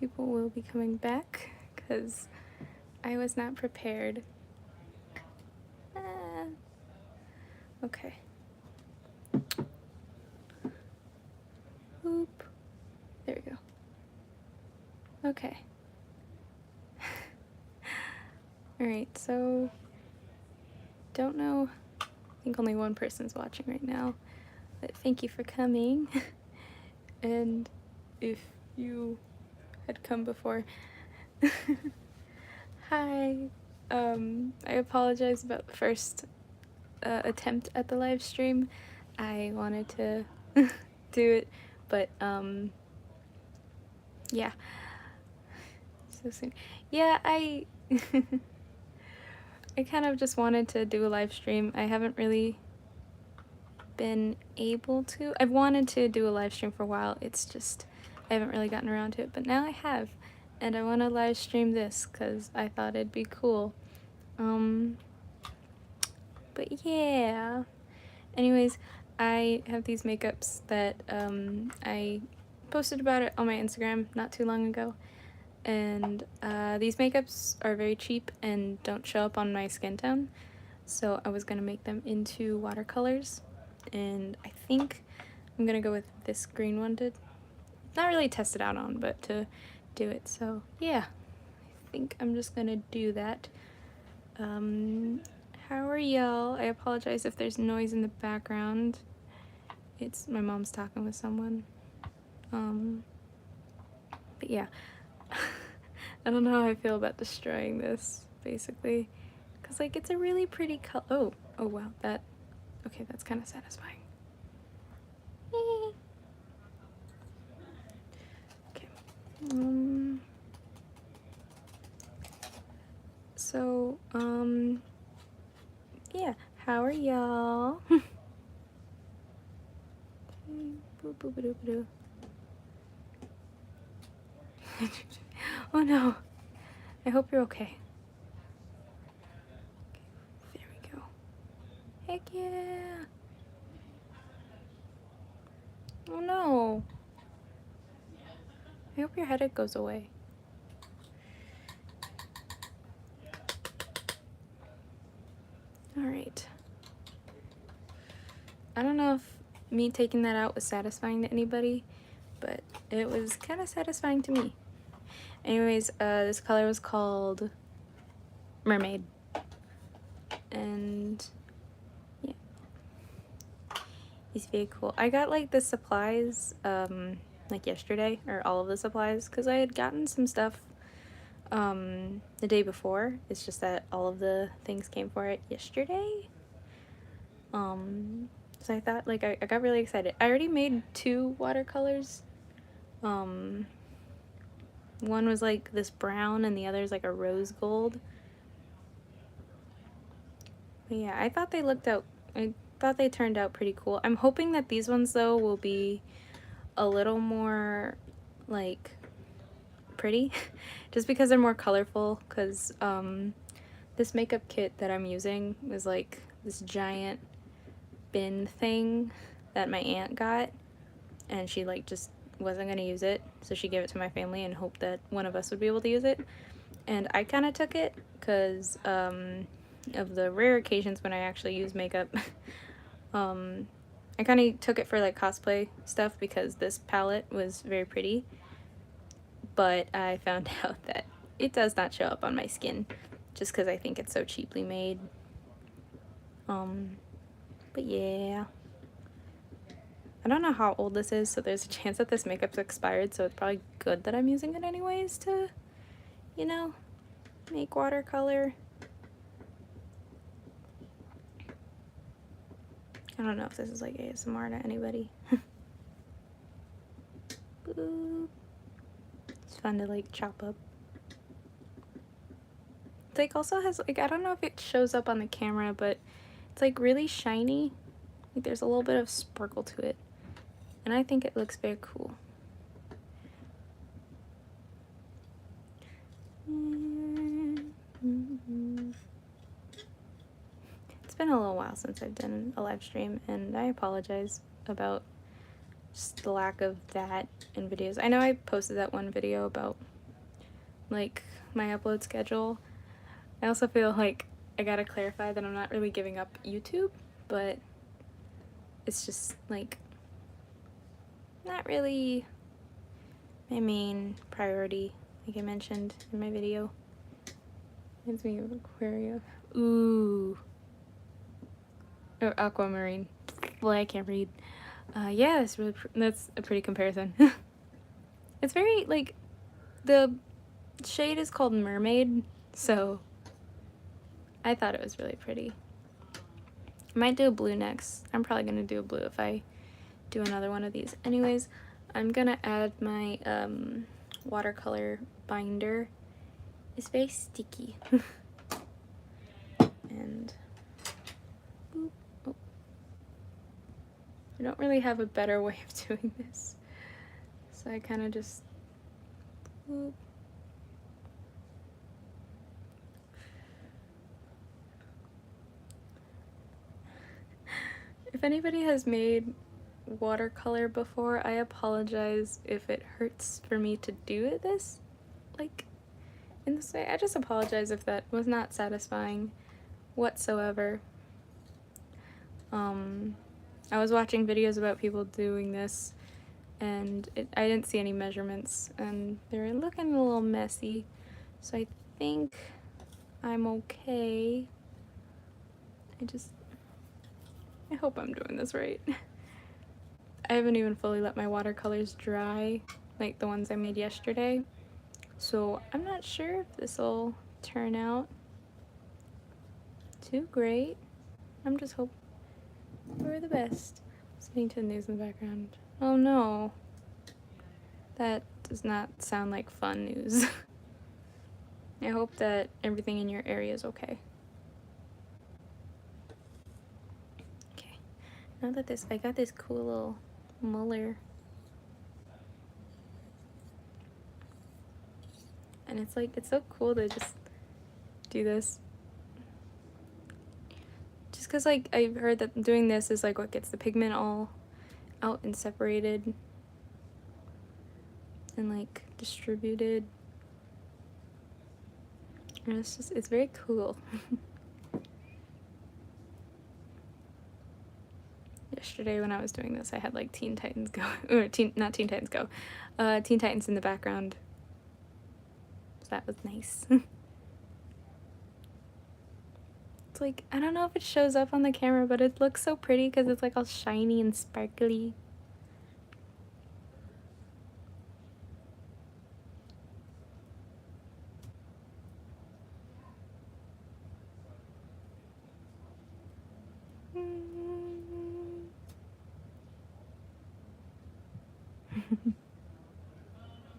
people will be coming back because I was not prepared. Okay. Oop. There we go. Okay. Alright, so don't know. I think only one person's watching right now. But thank you for coming. And if you had come before, hi. I apologize about the first attempt at the live stream. I wanted to do it, but yeah. So soon. Yeah, I I kind of just wanted to do a live stream. I haven't really been able to. I've wanted to do a live stream for a while. It's just I haven't really gotten around to it, but now I have. And I want to live stream this because I thought it'd be cool. But yeah. Anyways, I have these makeups that I posted about it on my Instagram not too long ago. And these makeups are very cheap and don't show up on my skin tone. So I was gonna make them into watercolors. And I think I'm gonna go with this green one to not really test it out on, but to do it. So yeah, I think I'm just gonna do that. How are y'all? I apologize if there's noise in the background. It's my mom's talking with someone. But yeah. I don't know how I feel about destroying this, basically. Because, like, it's a really pretty color. Oh, wow, okay, that's kind of satisfying. Okay. So, yeah, how are y'all? Oh no, I hope you're okay. There we go. Heck yeah. Oh no. I hope your headache goes away. Alright. I don't know if me taking that out was satisfying to anybody, but it was kind of satisfying to me. Anyways, this color was called Mermaid. And yeah, it's very cool. I got like the supplies like yesterday, or all of the supplies, because I had gotten some stuff the day before. It's just that all of the things came for it yesterday. So I thought, like, I got really excited. I already made 2 watercolors. One was like this brown and the other is like a rose gold. But yeah, I thought they turned out pretty cool. I'm hoping that these ones though will be a little more like pretty just because they're more colorful, because this makeup kit that I'm using is like this giant bin thing that my aunt got, and she like just wasn't gonna use it, so she gave it to my family and hoped that one of us would be able to use it. And I kind of took it because of the rare occasions when I actually use makeup. I kind of took it for like cosplay stuff because this palette was very pretty, but I found out that it does not show up on my skin just because I think it's so cheaply made. But yeah, I don't know how old this is, so there's a chance that this makeup's expired, so it's probably good that I'm using it anyways to, you know, make watercolor. I don't know if this is like ASMR to anybody. Boop. It's fun to like chop up. It's like also has like, I don't know if it shows up on the camera, but it's like really shiny. Like there's a little bit of sparkle to it. And I think it looks very cool. It's been a little while since I've done a live stream, and I apologize about just the lack of that in videos. I know I posted that one video about like my upload schedule. I also feel like I gotta clarify that I'm not really giving up YouTube, but it's just like not really my main priority, like I mentioned in my video. Reminds me of aquarium. Ooh. Or aquamarine. Well, I can't read. Yeah, that's a pretty comparison. It's very, like, the shade is called Mermaid, so I thought it was really pretty. I might do a blue next. I'm probably gonna do a blue if I do another one of these. Anyways, I'm gonna add my watercolor binder. It's very sticky. And boop. Oh. I don't really have a better way of doing this, so I kind of just boop. If anybody has made watercolor before, I apologize if it hurts for me to do it in this way. I just apologize if that was not satisfying whatsoever. I was watching videos about people doing this, and I didn't see any measurements, and they were looking a little messy, so I think I'm okay. I hope I'm doing this right. I haven't even fully let my watercolors dry, like the ones I made yesterday, so I'm not sure if this will turn out too great. I'm just hoping for the best. Listening to the news in the background. Oh no. That does not sound like fun news. I hope that everything in your area is okay. Okay. Now that I got this cool little muller. And it's so cool to just do this. Just because, like, I've heard that doing this is, like, what gets the pigment all out and separated and, like, distributed. And it's very cool. Yesterday when I was doing this, I had, like, Teen Titans Go, or not Teen Titans Go, Teen Titans in the background. So that was nice. It's like, I don't know if it shows up on the camera, but it looks so pretty because it's, like, all shiny and sparkly.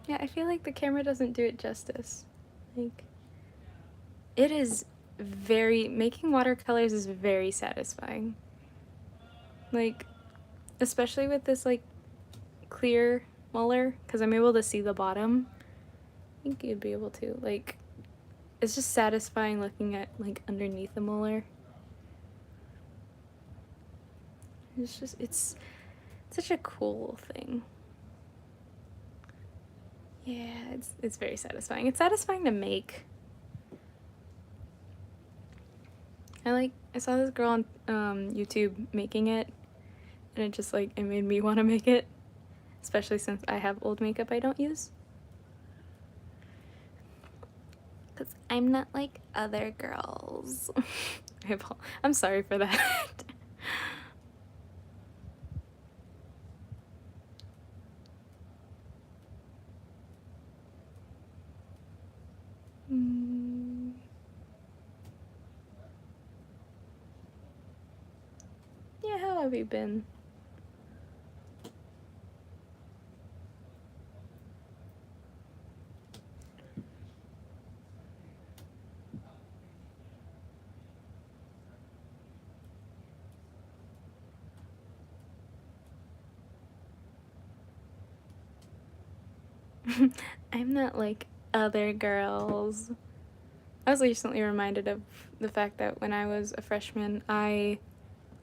Yeah, I feel like the camera doesn't do it justice. Like, it is making watercolors is very satisfying. Like, especially with this, like, clear muller, because I'm able to see the bottom. I think you'd be able to, like, it's just satisfying looking at, like, underneath the muller. It's such a cool thing. Yeah, it's very satisfying. It's satisfying to make. I saw this girl on YouTube making it, and it just, like, it made me want to make it, especially since I have old makeup I don't use. Because I'm not like other girls. I'm sorry for that. Yeah, how have you been? I'm not like other girls. I was recently reminded of the fact that when I was a freshman, I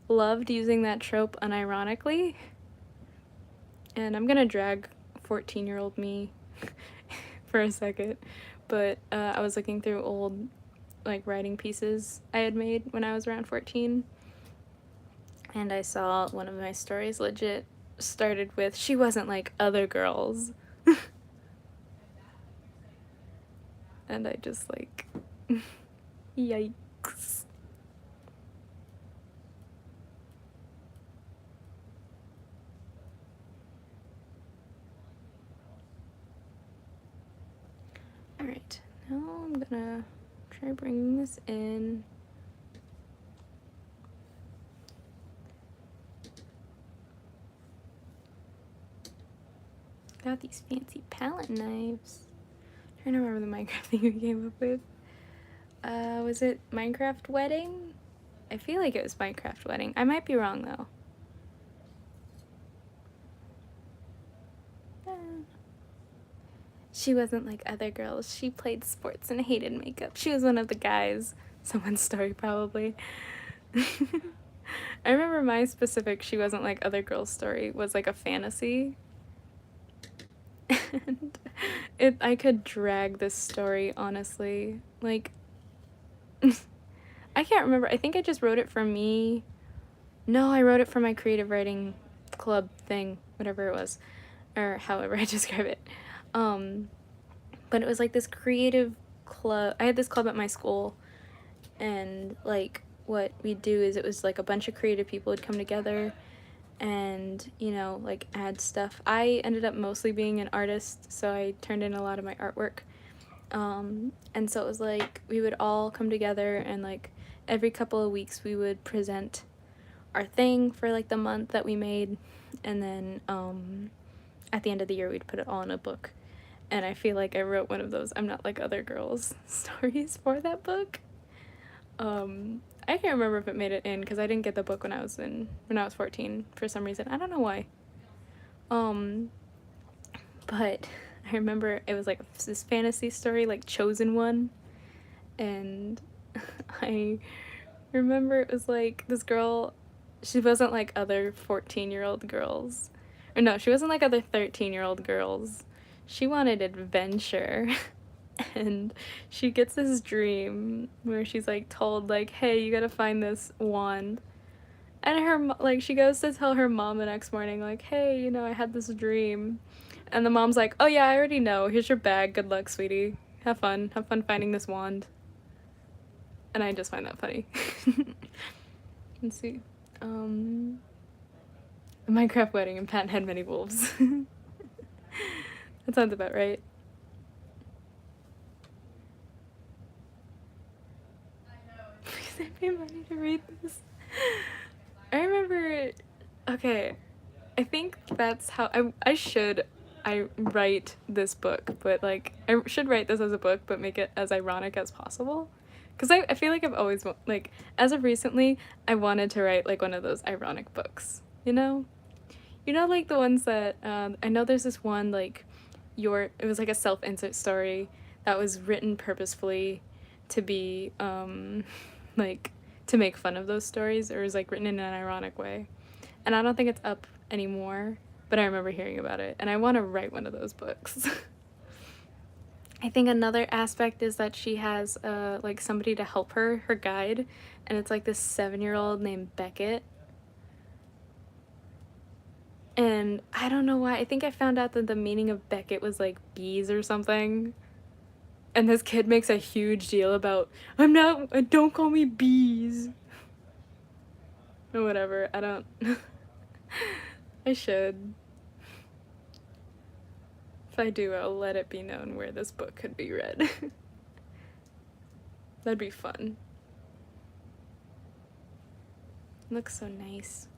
loved using that trope unironically. And I'm gonna drag 14-year-old me for a second, but I was looking through old like writing pieces I had made when I was around 14, and I saw one of my stories legit started with, "She wasn't like other girls." And I just like, yikes. Alright, now I'm gonna try bringing this in. Got these fancy palette knives. I'm trying to remember the Minecraft thing we came up with. Was it Minecraft Wedding? I feel like it was Minecraft Wedding. I might be wrong though. She wasn't like other girls. She played sports and hated makeup. She was one of the guys. Someone's story probably. I remember my specific "she wasn't like other girls" story was like a fantasy. And I could drag this story, honestly. Like, I can't remember. I think I just wrote it for me. No, I wrote it for my creative writing club thing, whatever it was, or however I describe it. But it was like this creative club. I had this club at my school, and like what we'd do is it was like a bunch of creative people would come together and, you know, like add stuff. I ended up mostly being an artist, so I turned in a lot of my artwork. And so it was like we would all come together, and like every couple of weeks we would present our thing for like the month that we made, and then at the end of the year we'd put it all in a book. And I feel like I wrote one of those "I'm not like other girls" stories for that book. I can't remember if it made it in because I didn't get the book when I was 14 for some reason. I don't know why. But I remember it was like this fantasy story, like Chosen One, and I remember it was like this girl, she wasn't like other 14-year-old girls. Or no, she wasn't like other 13-year-old girls. She wanted adventure. And she gets this dream where she's like told like, "Hey, you gotta find this wand." And her like she goes to tell her mom the next morning like, "Hey, you know, I had this dream." And the mom's like, "Oh yeah, I already know. Here's your bag. Good luck, sweetie. Have fun. Have fun finding this wand." And I just find that funny. Let's see. Minecraft Wedding and Pat had many wolves. That sounds about right. Please, I pay money to read this. I remember, okay, I think that's how I write this book, but like I should write this as a book but make it as ironic as possible, because I feel like I've always like, as of recently, I wanted to write like one of those ironic books, you know like the ones that I know there's this one like it was like a self-insert story that was written purposefully to be like to make fun of those stories, or was like written in an ironic way. And I don't think it's up anymore, but I remember hearing about it, and I want to write one of those books. I think another aspect is that she has like somebody to help her guide, and it's like this 7-year-old named Beckett. And I don't know why, I think I found out that the meaning of Beckett was like bees or something. And this kid makes a huge deal about, don't call me bees. Or whatever, I don't, I should. If I do, I'll let it be known where this book could be read. That'd be fun. Looks so nice.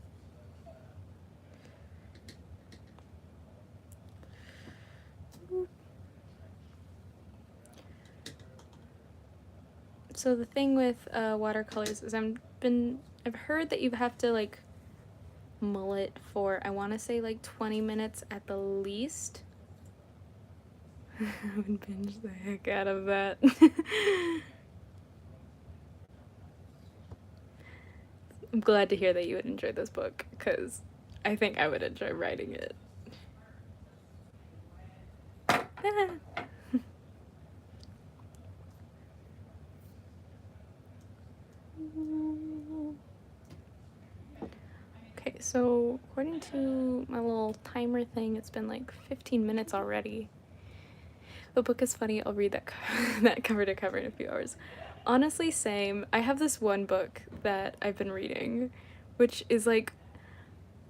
So the thing with watercolors is I've heard that you have to like mull it for, I want to say like 20 minutes at the least. I would binge the heck out of that. I'm glad to hear that you would enjoy this book, because I think I would enjoy writing it. So, according to my little timer thing, it's been like 15 minutes already. The book is funny. I'll read that that cover to cover in a few hours. Honestly, same. I have this one book that I've been reading, which is like,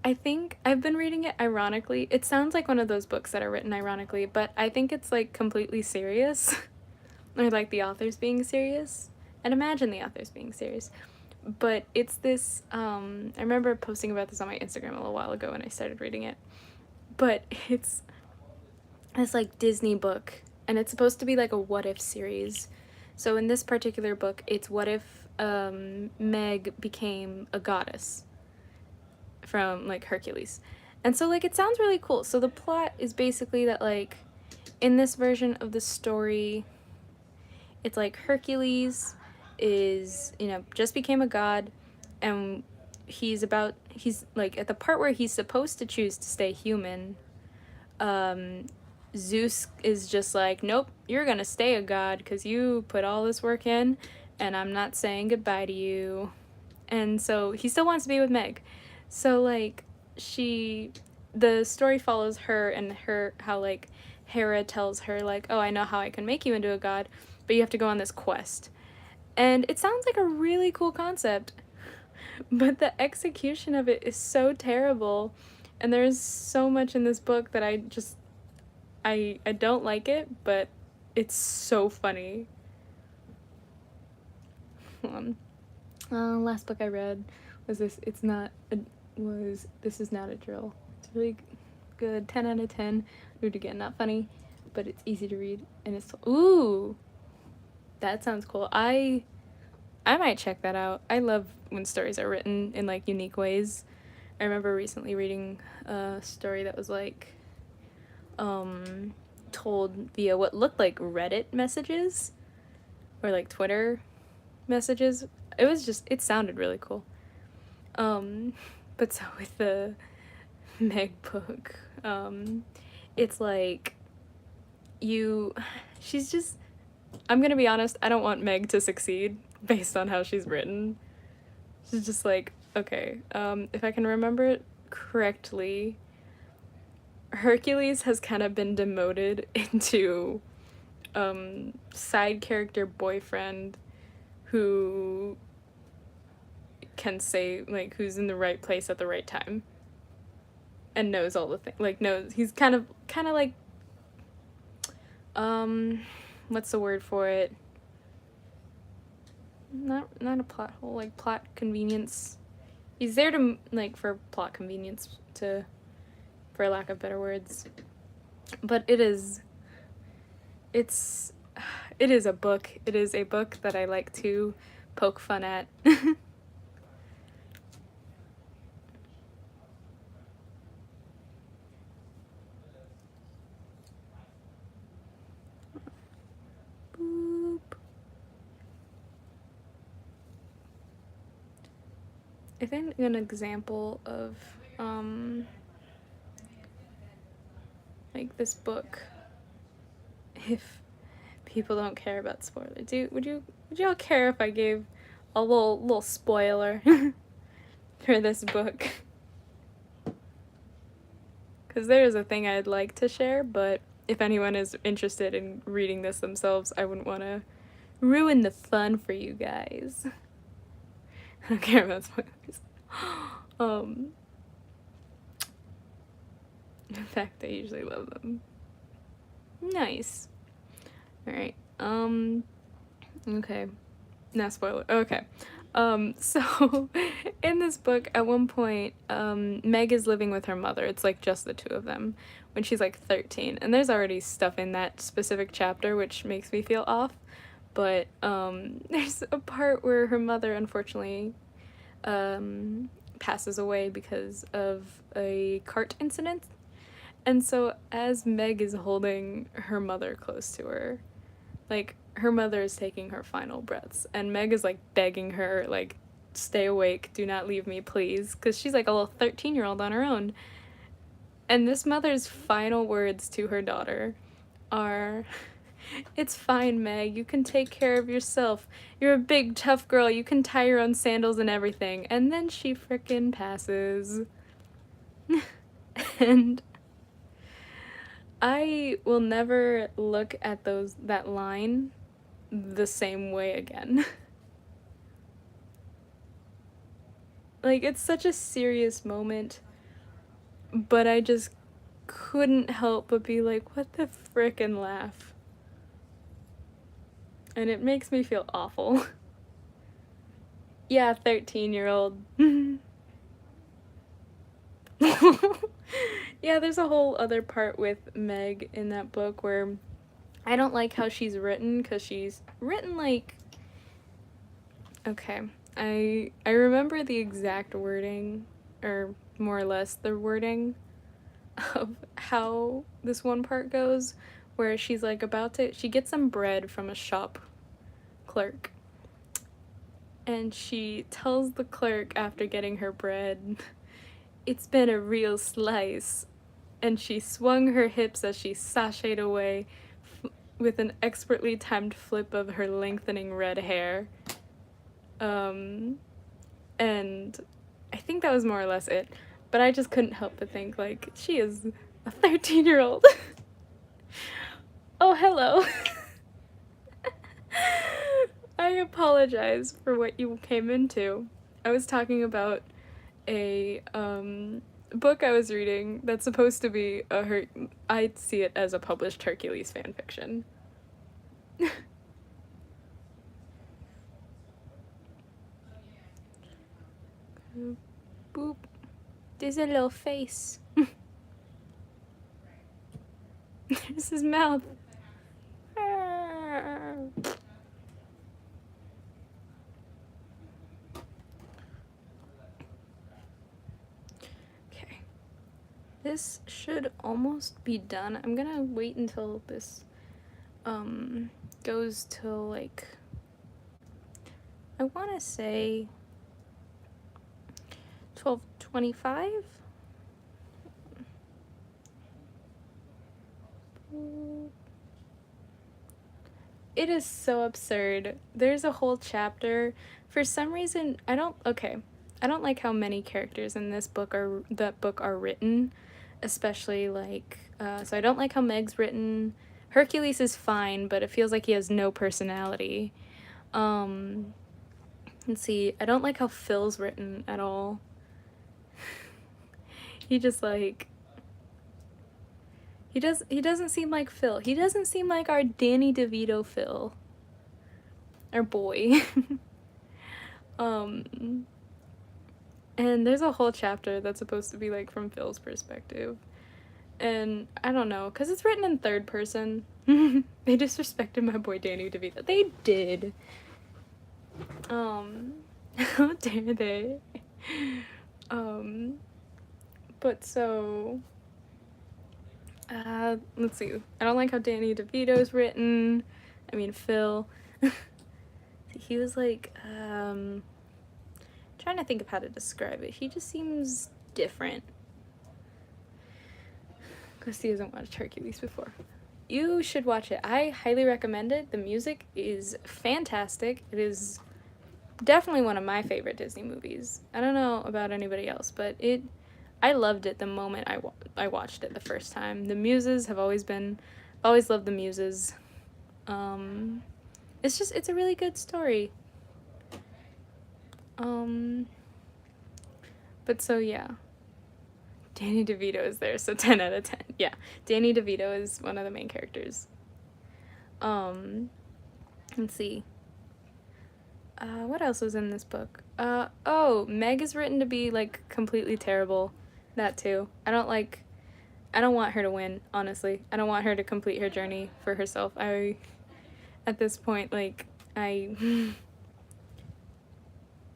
I think I've been reading it ironically. It sounds like one of those books that are written ironically, but I think it's like completely serious. Or like the author's being serious. And imagine the author's being serious. But it's this, I remember posting about this on my Instagram a little while ago when I started reading it. But it's this like Disney book, and it's supposed to be like a what if series. So in this particular book, it's what if Meg became a goddess from like Hercules. And so like it sounds really cool. So the plot is basically that like in this version of the story, it's like Hercules is, you know, just became a god, and he's like at the part where he's supposed to choose to stay human. Zeus is just like, nope, you're gonna stay a god because you put all this work in, and I'm not saying goodbye to you. And so he still wants to be with Meg. So like the story follows her and how like Hera tells her like, oh, I know how I can make you into a god, but you have to go on this quest. And it sounds like a really cool concept, but the execution of it is so terrible, and there's so much in this book that I don't like it, but it's so funny. Hold on. Last book I read was This Is Not a Drill. It's really good. 10 out of 10. Read again. Not funny, but it's easy to read, and it's ooh. That sounds cool. I might check that out. I love when stories are written in like unique ways. I remember recently reading a story that was like told via what looked like Reddit messages or like Twitter messages. It sounded really cool. But so with the Meg book, it's like I'm gonna be honest, I don't want Meg to succeed based on how she's written. She's just like, okay, if I can remember it correctly, Hercules has kind of been demoted into side character boyfriend who can say, like, who's in the right place at the right time and knows all the things, like, knows, he's kind of like, what's the word for it? Not a plot hole, like plot convenience. He's there to, like, for plot convenience, for lack of better words. But it is a book. It is a book that I like to poke fun at. Boop. I think an example of like this book, if people don't care about spoilers, would you all care if I gave a little spoiler for this book? Because there is a thing I'd like to share, but if anyone is interested in reading this themselves, I wouldn't want to ruin the fun for you guys. I don't care about spoilers. In fact, I usually love them. Nice. Alright, okay. Now spoiler. Okay. So, in this book, at one point, Meg is living with her mother. It's, like, just the two of them when she's, like, 13. And there's already stuff in that specific chapter which makes me feel off. But, there's a part where her mother, unfortunately, passes away because of a cart incident. And so, as Meg is holding her mother close to her, like, her mother is taking her final breaths, and Meg is, like, begging her, like, stay awake, do not leave me, please, because she's, like, a little 13-year-old on her own. And this mother's final words to her daughter are, "It's fine, Meg, you can take care of yourself. You're a big, tough girl, you can tie your own sandals and everything." And then she frickin' passes. And I will never look at that line the same way again. Like, it's such a serious moment, but I just couldn't help but be like, what the frickin' laugh? And it makes me feel awful. Yeah, 13-year-old. Yeah, there's a whole other part with Meg in that book where I don't like how she's written, because she's written like... Okay, I remember the exact wording, or more or less the wording, of how this one part goes, where she's like she gets some bread from a shop clerk, and she tells the clerk after getting her bread, "It's been a real slice," and she swung her hips as she sashayed away with an expertly timed flip of her lengthening red hair. And I think that was more or less it, but I just couldn't help but think, like, she is a 13-year-old. Oh, hello. I apologize for what you came into. I was talking about a book I was reading that's supposed to be I see it as a published Hercules fanfiction. Boop. There's a little face. There's his mouth. Okay. This should almost be done. I'm gonna wait until this goes till, like, I wanna say 12:25. It is so absurd. There's a whole chapter. For some reason, I don't like how many characters in this book are written, especially like, so I don't like how Meg's written. Hercules is fine, but it feels like he has no personality. Let's see, I don't like how Phil's written at all. He just, like, he doesn't seem like Phil. He doesn't seem like our Danny DeVito Phil. Our boy. And there's a whole chapter that's supposed to be, like, from Phil's perspective. And I don't know, because it's written in third person. They disrespected my boy Danny DeVito. They did. How dare they? But so... let's see. I don't like how Danny DeVito's written. I mean, Phil. He was like, trying to think of how to describe it. He just seems different. Because he hasn't watched Hercules before. You should watch it. I highly recommend it. The music is fantastic. It is definitely one of my favorite Disney movies. I don't know about anybody else, but I loved it the moment I watched it the first time. The Muses have always loved the Muses. It's a really good story. But so yeah. Danny DeVito is there, so 10 out of 10. Yeah, Danny DeVito is one of the main characters. Let's see. What else was in this book? Oh, Meg is written to be, like, completely terrible. That too. I don't want her to win, honestly. I don't want her to complete her journey for herself. At this point, like, I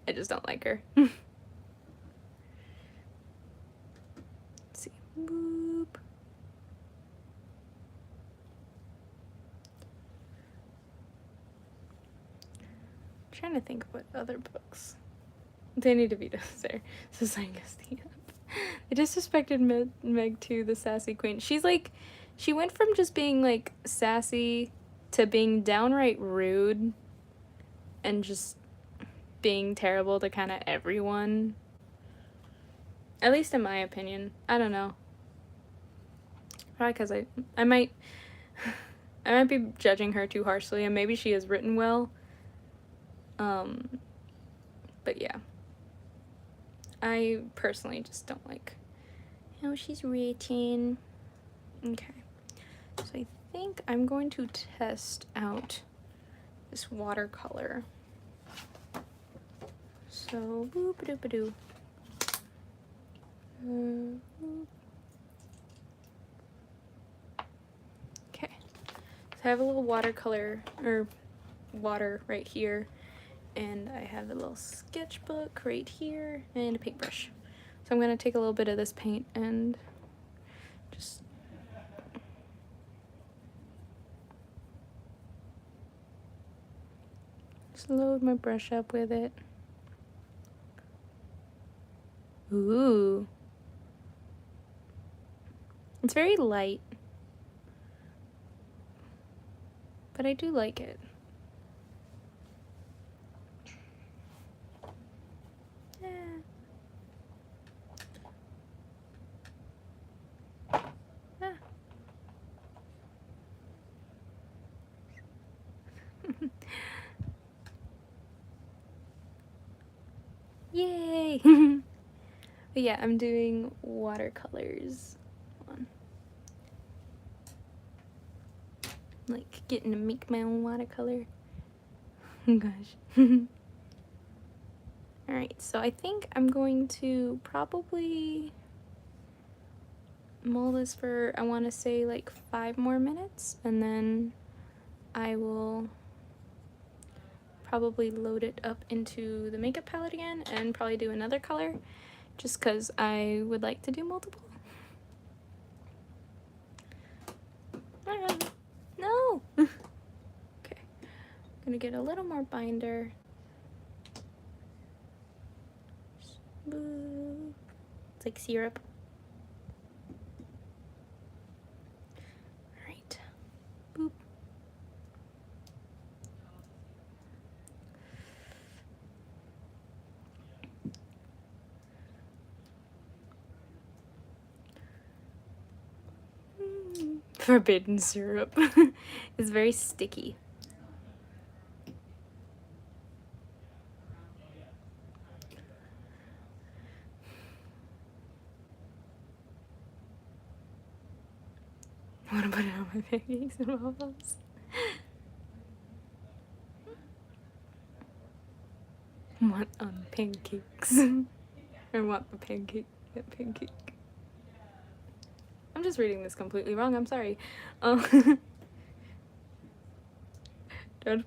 just don't like her. Let's see. Boop. I'm trying to think of what other books. Danny DeVito's there. So They disrespected Meg too, the sassy queen. She's like, she went from just being, like, sassy to being downright rude and just being terrible to kind of everyone. At least in my opinion. I don't know. Probably because I might I might be judging her too harshly, and maybe she is written well. But yeah. I personally just don't like how she's written. Okay. So I think I'm going to test out this watercolor. So, boop-a-doop-a-doo. Okay. So I have a little watercolor, or water right here, and I have a little sketchbook right here, and a paintbrush. So I'm going to take a little bit of this paint and just load my brush up with it. Ooh. It's very light, but I do like it. Yeah. Ah. Yay! But yeah, I'm doing watercolors. Like getting to make my own watercolor. Oh gosh. Alright, so I think I'm going to probably mull this for, I want to say like 5 more minutes, and then I will probably load it up into the makeup palette again and probably do another color, just because I would like to do multiple. No! Okay, I'm gonna get a little more binder. It's like syrup. Alright. Boop. Forbidden syrup. It's very sticky. I want to put it on my pancakes and waffles. Want on pancakes. I want the pancake. That pancake. I'm just reading this completely wrong. I'm sorry. Don't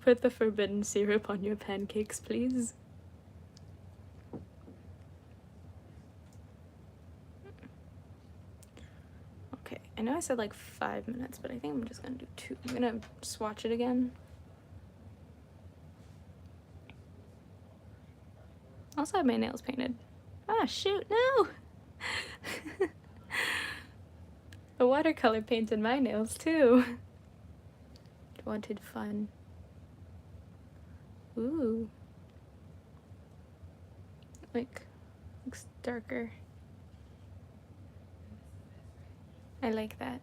put the forbidden syrup on your pancakes, please. Okay, I know I said like 5 minutes, but I think I'm just gonna do 2. I'm gonna swatch it again. I also have my nails painted. Ah, shoot, no! The watercolor painted my nails too. Wanted fun. Ooh. Like, looks darker. I like that.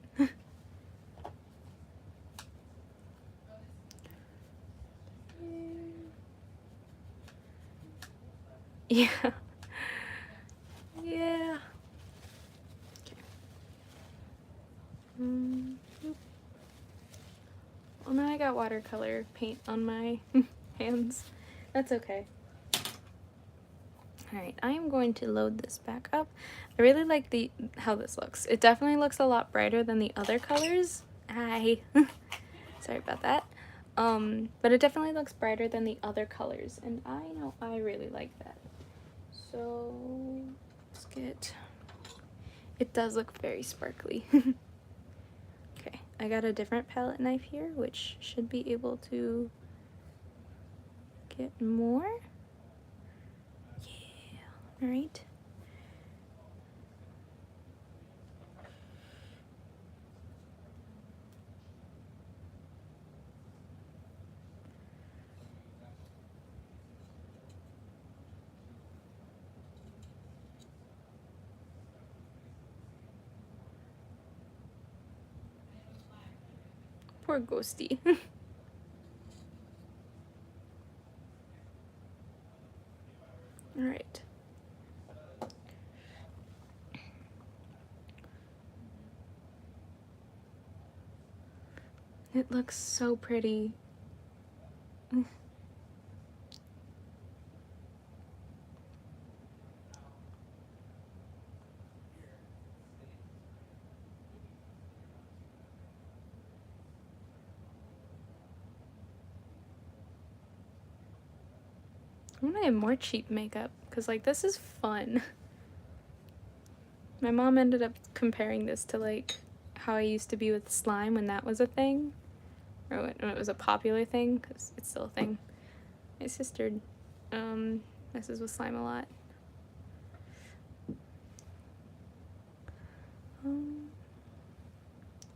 Yeah. Yeah. Okay. Well, now I got watercolor paint on my hands. That's okay. Alright, I am going to load this back up. I really like how this looks. It definitely looks a lot brighter than the other colors. Hi. Sorry about that. But it definitely looks brighter than the other colors, and I know I really like that. So let's get, it does look very sparkly. Okay, I got a different palette knife here, which should be able to get more. Yeah, all right. Poor ghosty. All right. It looks so pretty. I want to have more cheap makeup because like this is fun. My mom ended up comparing this to like how I used to be with slime when that was a thing, or when it was a popular thing, because it's still a thing. My sister messes with slime a lot.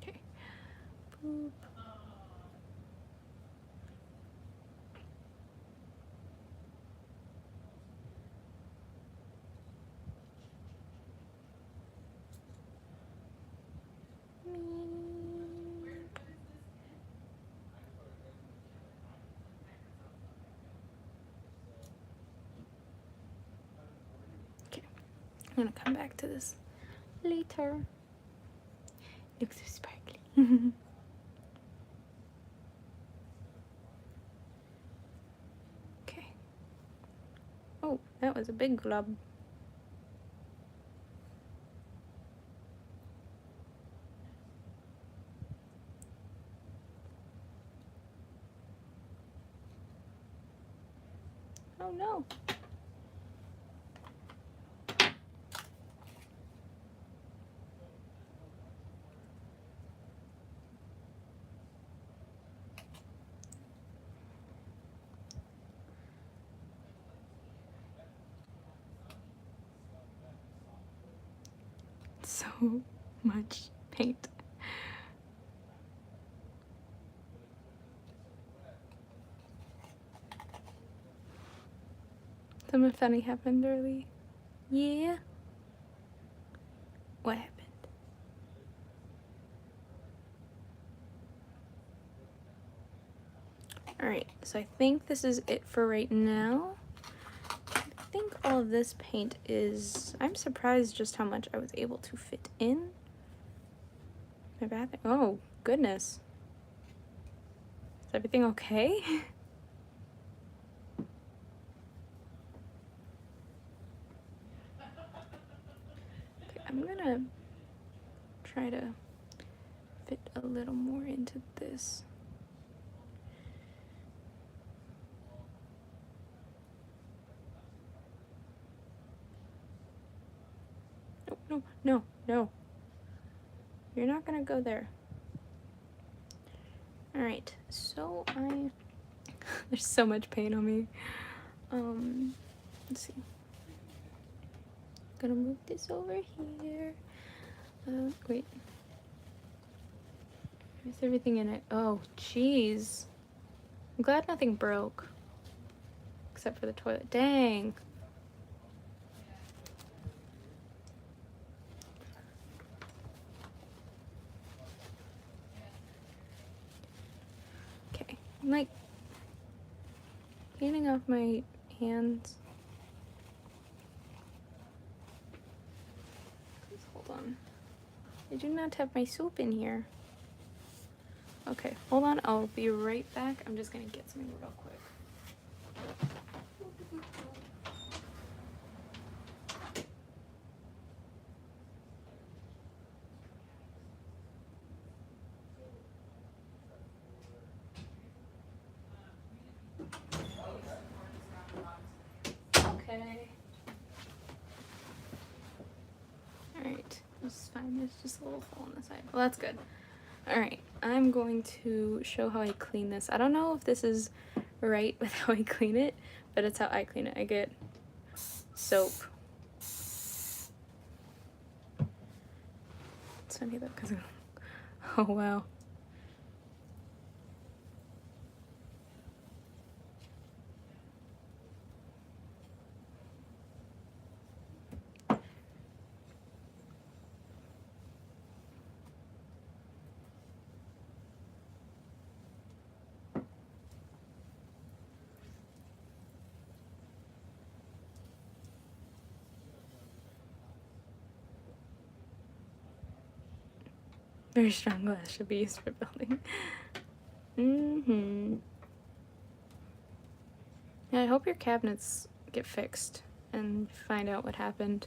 Okay. Boop. Okay, I'm gonna come back to this later. Looks so sparkly. Okay. Oh, that was a big glob. Oh no. So much paint. Something funny happened early. Yeah. What happened? Alright, so I think this is it for right now. I think all of this paint is... I'm surprised just how much I was able to fit in my bathroom. Oh, goodness. Is everything okay? Okay, I'm gonna try to fit a little more into this. No, no, no. You're not gonna go there. Alright, so there's so much paint on me. Let's see. Gonna move this over here. Wait. Where's everything in it? Oh, jeez. I'm glad nothing broke. Except for the toilet. Dang. Okay. I'm like painting off my hands. Please hold on. I do not have my soap in here. Okay, hold on. I'll be right back. I'm just gonna get something real quick. Okay. Alright, this is fine. There's just a little hole on the side. Well, that's good. Alright, I'm going to show how I clean this. I don't know if this is right with how I clean it, but it's how I clean it. I get soap. It's funny though, because oh wow. Very strong glass should be used for building. Yeah, I hope your cabinets get fixed and find out what happened.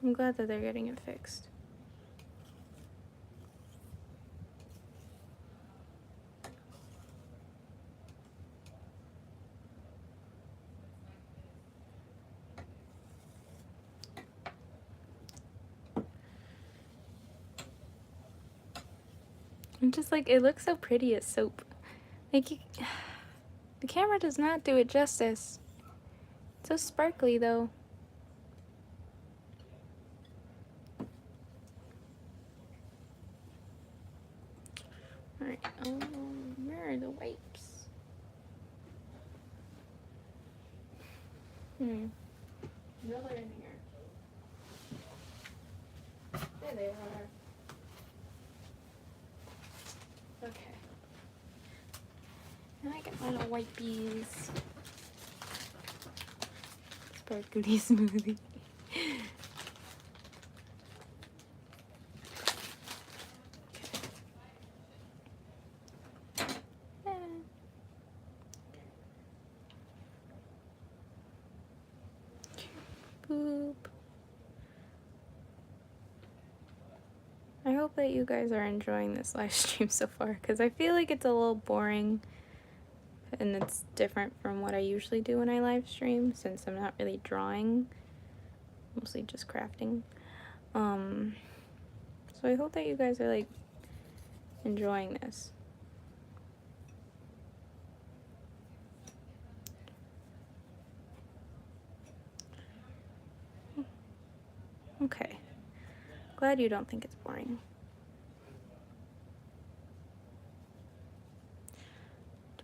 I'm glad that they're getting it fixed. I'm just like, it looks so pretty as soap. Like, the camera does not do it justice. It's so sparkly though. Alright, where are the wipes? No, they're in here. There they are. Okay. Now I get my little wipies. Sparkly smoothie. Boop. I hope that you guys are enjoying this live stream so far, because I feel like it's a little boring and it's different from what I usually do when I live stream, since I'm not really drawing, mostly just crafting. So I hope that you guys are like enjoying this. Okay. Glad you don't think it's boring.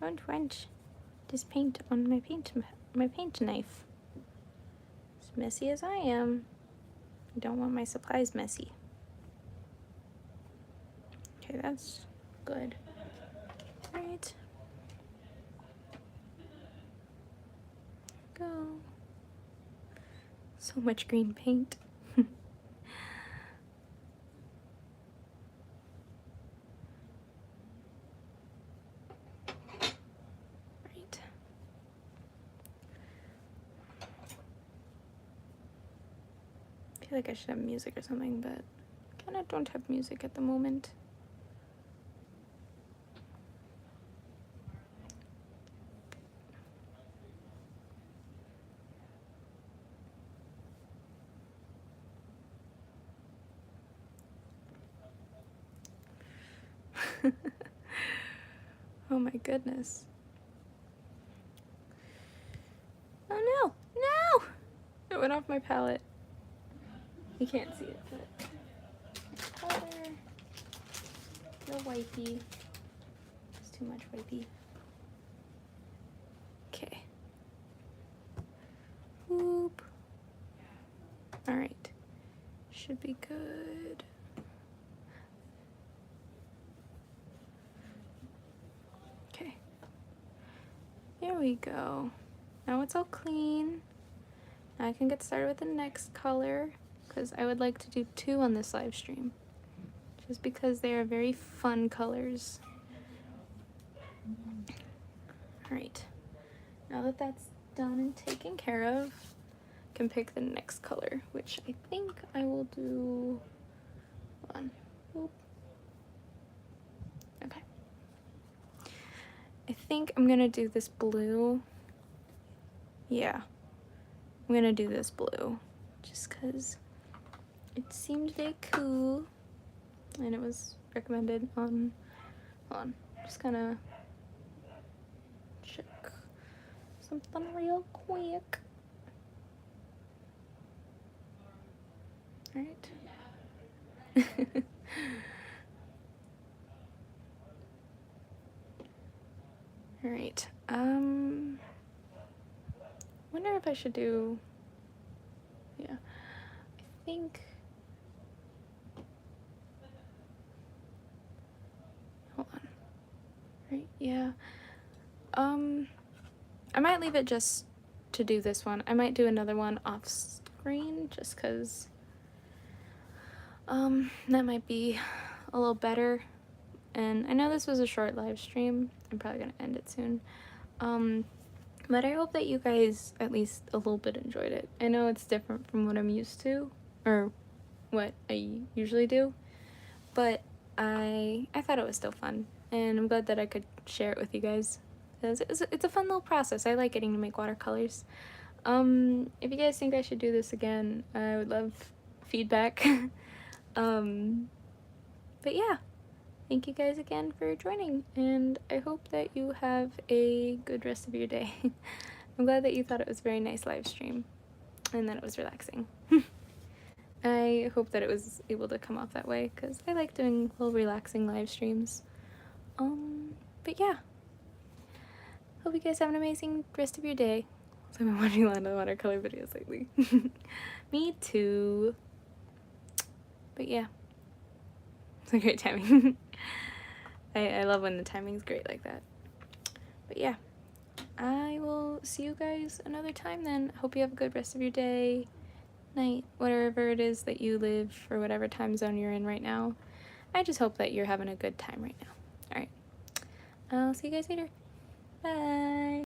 Don't wrench this paint on my paint knife. As messy as I am, I don't want my supplies messy. Okay, that's good. Right. Go. So much green paint. Right. I feel like I should have music or something, but I kind of don't have music at the moment. Oh my goodness. Oh no! No! It went off my palette. You can't see it, but color. No wipey. It's too much wipey. Okay. Whoop. Alright. Should be good. Okay. There we go. Now it's all clean. Now I can get started with the next color, because I would like to do 2 on this live stream, just because they are very fun colors. Alright, now that that's done and taken care of, I can pick the next color, which I think I will do. Hold on. Oop. Okay. I think I'm gonna do this blue. Yeah, I'm gonna do this blue just because it seemed very cool and it was recommended on, hold on, just gonna check. So something real quick. Alright. Alright, wonder if I should do, yeah, I think, hold on, right, yeah, I might leave it just to do this one. I might do another one off screen just because, that might be a little better. And I know this was a short live stream. I'm probably gonna end it soon. But I hope that you guys at least a little bit enjoyed it. I know it's different from what I'm used to, or what I usually do, but I thought it was still fun, and I'm glad that I could share it with you guys. It's a fun little process. I like getting to make watercolors. If you guys think I should do this again, I would love feedback. But yeah. Thank you guys again for joining, and I hope that you have a good rest of your day. I'm glad that you thought it was a very nice live stream, and that it was relaxing. I hope that it was able to come off that way, because I like doing little relaxing live streams. But yeah. Hope you guys have an amazing rest of your day. So I've been watching a lot of watercolor videos lately. Me too. But yeah. It's a great timing. I love when the timing's great like that. But yeah, I will see you guys another time then. Hope you have a good rest of your day, night, whatever it is that you live, or whatever time zone you're in right now. I just hope that you're having a good time right now. Alright, I'll see you guys later. Bye!